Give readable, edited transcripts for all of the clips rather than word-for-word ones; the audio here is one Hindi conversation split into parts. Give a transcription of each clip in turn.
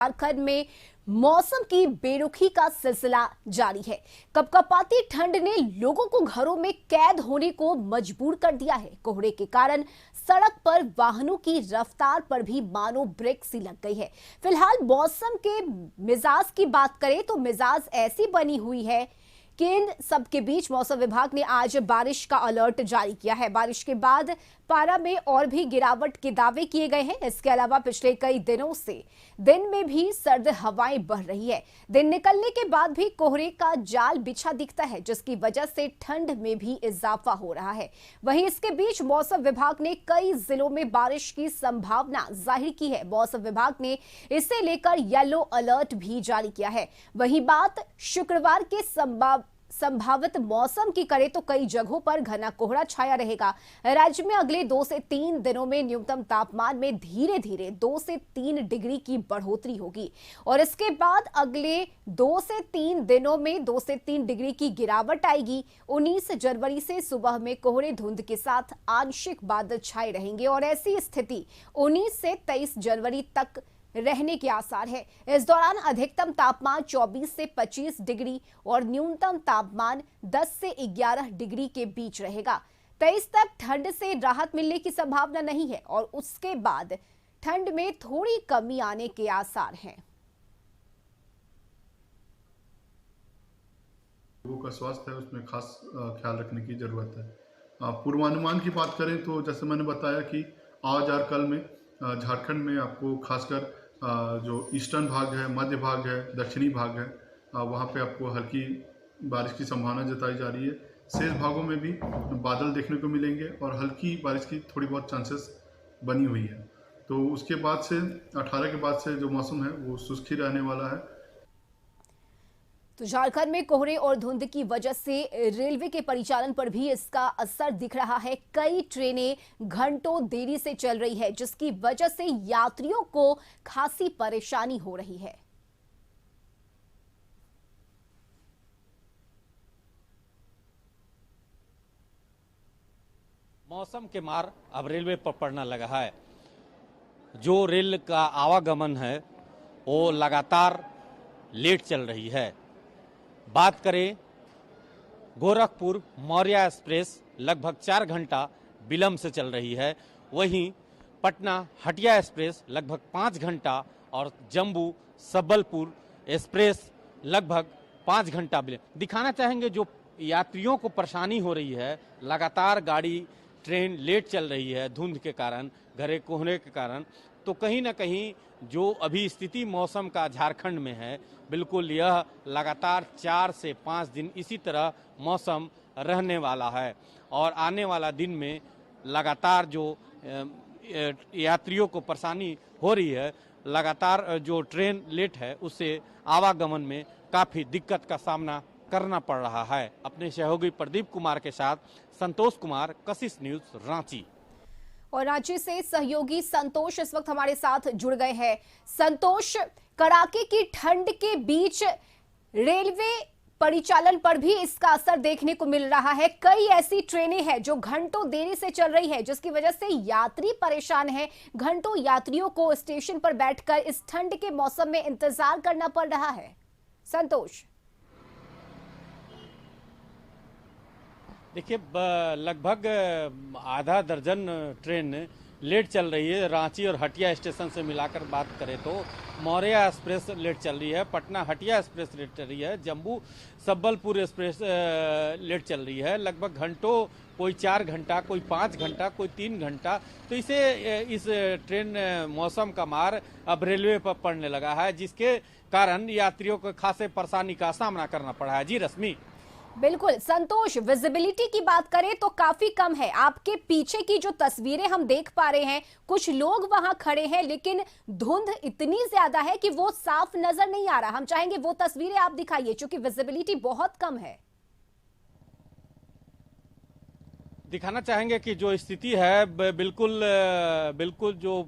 झारखंड में मौसम की बेरुखी का सिलसिला जारी है। कपकपाती ठंड ने लोगों को घरों में कैद होने को मजबूर कर दिया है। कोहरे के कारण सड़क पर वाहनों की रफ्तार पर भी मानो ब्रेक सी लग गई है। फिलहाल मौसम के मिजाज की बात करें तो मिजाज ऐसी बनी हुई है कि इन सबके बीच मौसम विभाग ने आज बारिश का अलर्ट जारी किया है। बारिश के बाद पारा में और भी गिरावट के दावे किए गए हैं। इसके अलावा पिछले कई दिनों से दिन में भी सर्द हवाएं बह रही है। दिन निकलने के बाद भी कोहरे का जाल बिछा दिखता है, जिसकी वजह से ठंड में भी इजाफा हो रहा है। वहीं इसके बीच मौसम विभाग ने कई जिलों में बारिश की संभावना जाहिर की है। मौसम विभाग ने इसे लेकर येलो अलर्ट भी जारी किया है। वहीं बात शुक्रवार के संभावित मौसम की करें तो कई जगहों पर घना कोहरा छाया रहेगा। राज्य में अगले 2 से 3 दिनों में न्यूनतम तापमान में धीरे धीरे 2 से 3 डिग्री की बढ़ोतरी होगी और इसके बाद अगले 2 से 3 दिनों में 2 से 3 डिग्री की गिरावट आएगी। 19 जनवरी से सुबह में कोहरे धुंध के साथ आंशिक बादल छाए रहेंगे और ऐसी स्थिति 19 से 23 जनवरी तक रहने के आसार है। इस दौरान अधिकतम तापमान 24 से 25 डिग्री और न्यूनतम तापमान 10 से 11 डिग्री के बीच रहेगा। 23 तक ठंड से राहत मिलने की संभावना नहीं है और उसके बाद ठंड में थोड़ी कमी आने के आसार हैं। लोगों का स्वास्थ्य है उसमें खास ख्याल रखने की जरूरत है। पूर्वानुमान की बात करें तो जैसे मैंने बताया कि आज और कल में झारखंड में आपको खासकर जो ईस्टर्न भाग है, मध्य भाग है, दक्षिणी भाग है, वहाँ पे आपको हल्की बारिश की संभावना जताई जा रही है। शेष भागों में भी बादल देखने को मिलेंगे और हल्की बारिश की थोड़ी बहुत चांसेस बनी हुई है। तो उसके बाद से 18 के बाद से जो मौसम है वो शुष्क ही रहने वाला है। तो झारखंड में कोहरे और धुंध की वजह से रेलवे के परिचालन पर भी इसका असर दिख रहा है। कई ट्रेनें घंटों देरी से चल रही है, जिसकी वजह से यात्रियों को खासी परेशानी हो रही है। मौसम के मार अब रेलवे पर पड़ने लगा है। जो रेल का आवागमन है वो लगातार लेट चल रही है। बात करें गोरखपुर मौर्य एक्सप्रेस लगभग 4 घंटा विलंब से चल रही है। वहीं पटना हटिया एक्सप्रेस लगभग 5 घंटा और जम्मू संबलपुर एक्सप्रेस लगभग 5 घंटा विलंब। दिखाना चाहेंगे जो यात्रियों को परेशानी हो रही है, लगातार गाड़ी ट्रेन लेट चल रही है धुंध के कारण, घने कोहरे के कारण। तो कहीं ना कहीं जो अभी स्थिति मौसम का झारखंड में है, बिल्कुल यह लगातार 4 से 5 दिन इसी तरह मौसम रहने वाला है और आने वाला दिन में लगातार जो यात्रियों को परेशानी हो रही है, लगातार जो ट्रेन लेट है उससे आवागमन में काफ़ी दिक्कत का सामना करना पड़ रहा है। अपने सहयोगी प्रदीप कुमार के साथ संतोष कुमार, कशिश न्यूज, रांची। और रांची से सहयोगी संतोष इस वक्त हमारे साथ जुड़ गए हैं। संतोष, कड़ाके की ठंड के बीच रेलवे परिचालन पर भी इसका असर देखने को मिल रहा है। कई ऐसी ट्रेनें हैं जो घंटों देरी से चल रही है, जिसकी वजह से यात्री परेशान है। घंटों यात्रियों को स्टेशन पर बैठकर इस ठंड के मौसम में इंतजार करना पड़ रहा है। संतोष, देखिए लगभग आधा दर्जन ट्रेन लेट चल रही है। रांची और हटिया स्टेशन से मिलाकर बात करें तो मौर्य एक्सप्रेस लेट चल रही है, पटना हटिया एक्सप्रेस लेट चल रही है, जम्मू संबलपुर एक्सप्रेस लेट चल रही है। लगभग घंटों, कोई 4 घंटा, कोई 5 घंटा, कोई 3 घंटा। तो इस ट्रेन मौसम का मार अब रेलवे पर पड़ने लगा है, जिसके कारण यात्रियों को खासे परेशानी का सामना करना पड़ा है। जी रश्मि। बिल्कुल संतोष, विजिबिलिटी की बात करें तो काफी कम है। आपके पीछे की जो तस्वीरें हम देख पा रहे हैं, कुछ लोग वहां खड़े हैं, लेकिन धुंध इतनी ज्यादा है कि वो साफ नजर नहीं आ रहा। हम चाहेंगे वो तस्वीरें आप दिखाइए, क्योंकि विजिबिलिटी बहुत कम है। दिखाना चाहेंगे कि जो स्थिति है बिल्कुल जो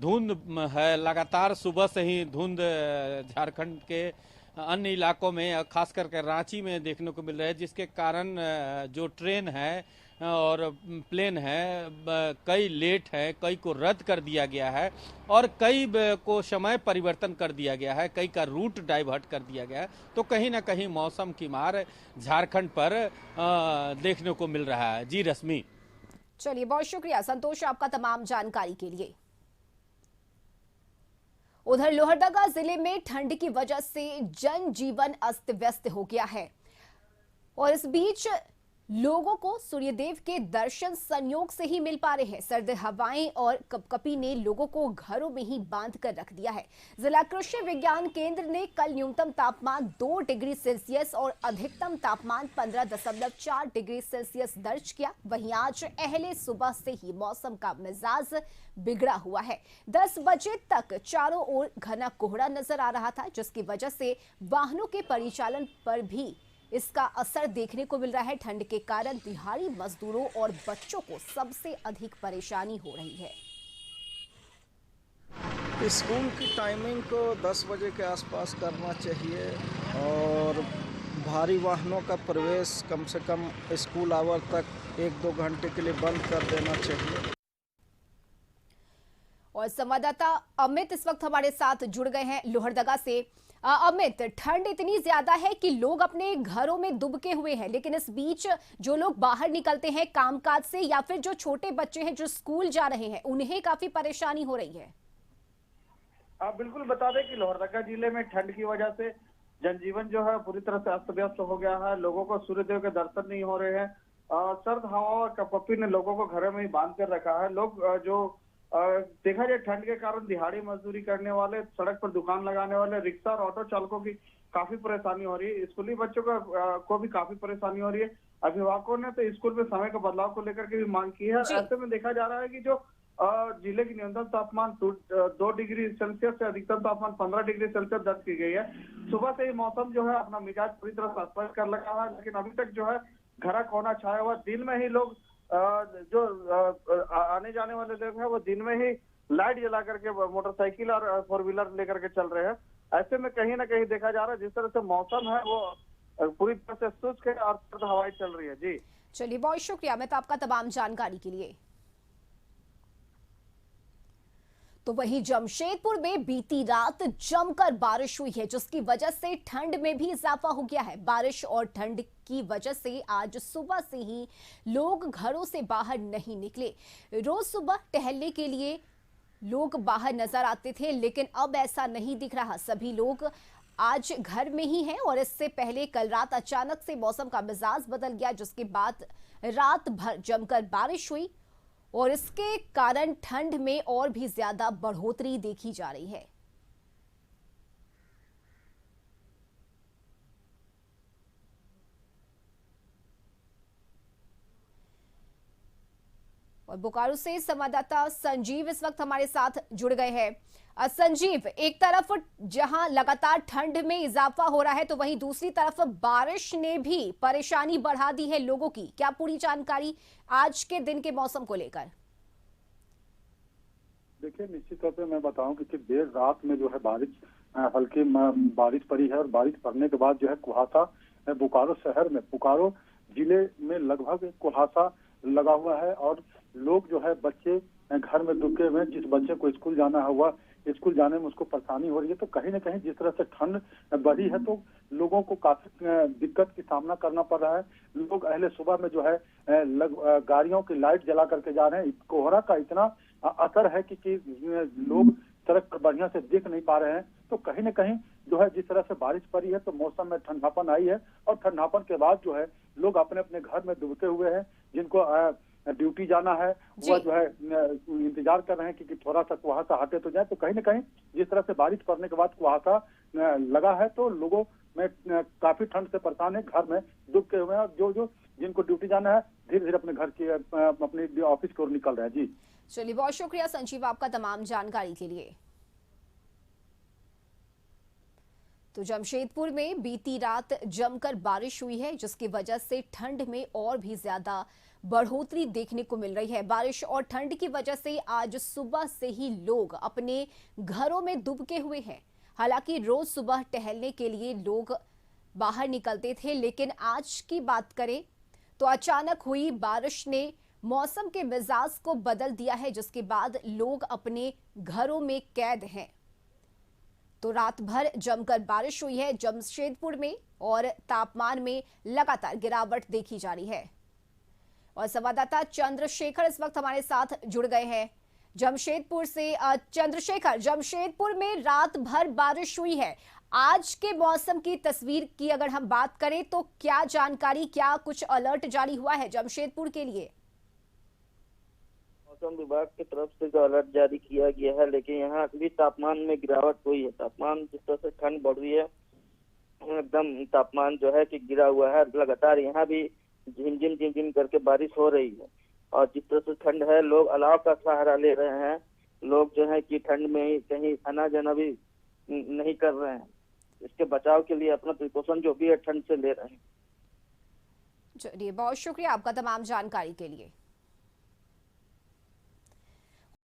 धुंध है, लगातार सुबह से ही धुंध झारखंड के अन्य इलाकों में, खास करके रांची में देखने को मिल रहा है, जिसके कारण जो ट्रेन है और प्लेन है कई लेट है, कई को रद्द कर दिया गया है और कई को समय परिवर्तन कर दिया गया है, कई का रूट डाइवर्ट कर दिया गया है। तो कहीं ना कहीं मौसम की मार झारखंड पर देखने को मिल रहा है। जी रश्मि। चलिए, बहुत शुक्रिया संतोष आपका तमाम जानकारी के लिए। उधर लोहरदगा जिले में ठंड की वजह से जनजीवन अस्त व्यस्त हो गया है और इस बीच लोगों को सूर्यदेव के दर्शन संयोग से ही मिल पा रहे हैं। सर्द हवाएं और कपकपी ने लोगों को घरों में ही बांध कर रख दिया है। जिला कृषि विज्ञान केंद्र ने कल न्यूनतम तापमान 2 डिग्री सेल्सियस और अधिकतम तापमान 15.4 डिग्री सेल्सियस दर्ज किया। वहीं आज अहले सुबह से ही मौसम का मिजाज बिगड़ा हुआ है। 10 बजे तक चारों ओर घना कोहरा नजर आ रहा था, जिसकी वजह से वाहनों के परिचालन पर भी इसका असर देखने को मिल रहा है। ठंड के कारण दिहाड़ी मजदूरों और बच्चों को सबसे अधिक परेशानी हो रही है। स्कूल की टाइमिंग को 10 बजे के आसपास करना चाहिए और भारी वाहनों का प्रवेश कम से कम स्कूल आवर तक 1-2 घंटे के लिए बंद कर देना चाहिए। और संवाददाता अमित इस वक्त हमारे साथ जुड़ गए हैं लोहरदगा से। अमित, ठंड इतनी ज्यादा है कि लोग अपने घरों में दुबके हुए हैं, लेकिन इस बीच जो लोग बाहर निकलते हैं कामकाज से या फिर जो छोटे बच्चे हैं जो स्कूल जा रहे हैं, उन्हें काफी परेशानी हो रही है। आप बिल्कुल बता दें कि लोहरदगा जिले में ठंड की वजह से जनजीवन जो है पूरी तरह से अस्त व्यस्त हो गया है। लोगों को सूर्यदेव के दर्शन नहीं हो रहे हैं। सर्द हवा और कपकपी ने लोगों को घरों में ही बांध कर रखा है। लोग जो देखा जाए ठंड के कारण दिहाड़ी मजदूरी करने वाले, सड़क पर दुकान लगाने वाले, रिक्शा और ऑटो चालकों की काफी परेशानी हो रही है। स्कूली बच्चों को भी काफी परेशानी हो रही है। अभिभावकों ने तो स्कूल में समय का बदलाव को लेकर के भी मांग की है। ऐसे में देखा जा रहा है कि जो जिले की न्यूनतम तापमान 2 डिग्री सेल्सियस से अधिकतम तापमान 15 डिग्री सेल्सियस दर्ज की गई है। सुबह से ही मौसम जो है अपना मिजाज पूरी तरह से अस्वस्थ कर लगा है, लेकिन अभी तक जो है घना कोहरा छाया हुआ। दिन में ही लोग जो आने जाने वाले लोग हैं वो दिन में ही लाइट जला करके मोटरसाइकिल और 4 व्हीलर लेकर के चल रहे हैं। ऐसे में कहीं ना कहीं देखा जा रहा है जिस तरह से मौसम है वो पूरी तरह से शुष्क है और सर्द हवाएं चल रही है। जी चलिए, बहुत शुक्रिया अमित आपका तमाम जानकारी के लिए। तो वहीं जमशेदपुर में बीती रात जमकर बारिश हुई है, जिसकी वजह से ठंड में भी इजाफा हो गया है। बारिश और ठंड की वजह से आज सुबह से ही लोग घरों से बाहर नहीं निकले। रोज सुबह टहलने के लिए लोग बाहर नजर आते थे, लेकिन अब ऐसा नहीं दिख रहा। सभी लोग आज घर में ही हैं और इससे पहले कल रात अचानक से मौसम का मिजाज बदल गया, जिसके बाद रात भर जमकर बारिश हुई और इसके कारण ठंड में और भी ज्यादा बढ़ोतरी देखी जा रही है। और बोकारो से संवाददाता संजीव इस वक्त हमारे साथ जुड़ गए हैं। संजीव, एक तरफ जहां लगातार ठंड में इजाफा हो रहा है, तो वहीं दूसरी तरफ बारिश ने भी परेशानी बढ़ा दी है लोगों की। क्या पूरी जानकारी आज के दिन के मौसम को लेकर? देखिए, निश्चित तौर पे मैं बताऊं कि देर रात में जो है हल्की बारिश पड़ी है और बारिश पड़ने के बाद जो है कुहासा बोकारो शहर में, बोकारो जिले में लगभग कुहासा लगा हुआ है और लोग जो है बच्चे घर में दुबके हुए। जिस बच्चे को स्कूल जाना हुआ, स्कूल जाने में उसको परेशानी हो रही है। तो कहीं ना कहीं जिस तरह से ठंड बढ़ी है तो लोगों को काफी दिक्कत की सामना करना पड़ रहा है। लोग अहले सुबह में जो है गाड़ियों की लाइट जला करके जा रहे हैं। कोहरा का इतना असर है कि लोग सड़क बढ़िया से देख नहीं पा रहे हैं। तो कहीं ना कहीं जो है जिस तरह से बारिश पड़ी है तो मौसम में ठंडापन आई है और ठंडापन के बाद जो है लोग अपने अपने घर में दुबके हुए हैं। जिनको ड्यूटी जाना है वह जो है इंतजार कर रहे हैं कि थोड़ा सा कुहासा हटे तो जाए। तो कहीं ना कहीं जिस तरह से बारिश पड़ने के बाद कुहासा लगा है तो लोगों में काफी ठंड से परेशान है, घर में दुबके हुए हैं और जो जिनको ड्यूटी जाना है धीरे धीरे अपने घर की अपने ऑफिस की ओर निकल रहे हैं। जी चलिए, बहुत शुक्रिया संजीव आपका तमाम जानकारी के लिए। तो जमशेदपुर में बीती रात जमकर बारिश हुई है, जिसकी वजह से ठंड में और भी ज्यादा बढ़ोतरी देखने को मिल रही है। बारिश और ठंड की वजह से आज सुबह से ही लोग अपने घरों में दुबके हुए हैं। हालांकि रोज सुबह टहलने के लिए लोग बाहर निकलते थे, लेकिन आज की बात करें तो अचानक हुई बारिश ने मौसम के मिजाज को बदल दिया है, जिसके बाद लोग अपने घरों में कैद हैं। तो रात भर जमकर बारिश हुई है जमशेदपुर में और तापमान में लगातार गिरावट देखी जा रही है। और संवाददाता चंद्रशेखर इस वक्त हमारे साथ जुड़ गए हैं जमशेदपुर से। चंद्रशेखर, जमशेदपुर में रात भर बारिश हुई है, आज के मौसम की तस्वीर की अगर हम बात करें तो क्या जानकारी, क्या कुछ अलर्ट जारी हुआ है जमशेदपुर के लिए? मौसम विभाग की तरफ से जो अलर्ट जारी किया गया है, लेकिन यहाँ भी तापमान में गिरावट हुई है। तापमान जिस तरह से ठंड बढ़ रही है, एकदम तापमान जो है कि गिरा हुआ है। लगातार यहाँ भी झिमझिम झिमझिम करके बारिश हो रही है और जिस तरह से ठंड है, लोग अलाव का सहारा ले रहे हैं। लोग जो है कि ठंड में ही कहीं आना जाना भी नहीं कर रहे हैं। इसके बचाव के लिए अपना प्रिकॉशन जो भी है ठंड से ले रहे हैं। चलिए, बहुत शुक्रिया आपका तमाम जानकारी के लिए।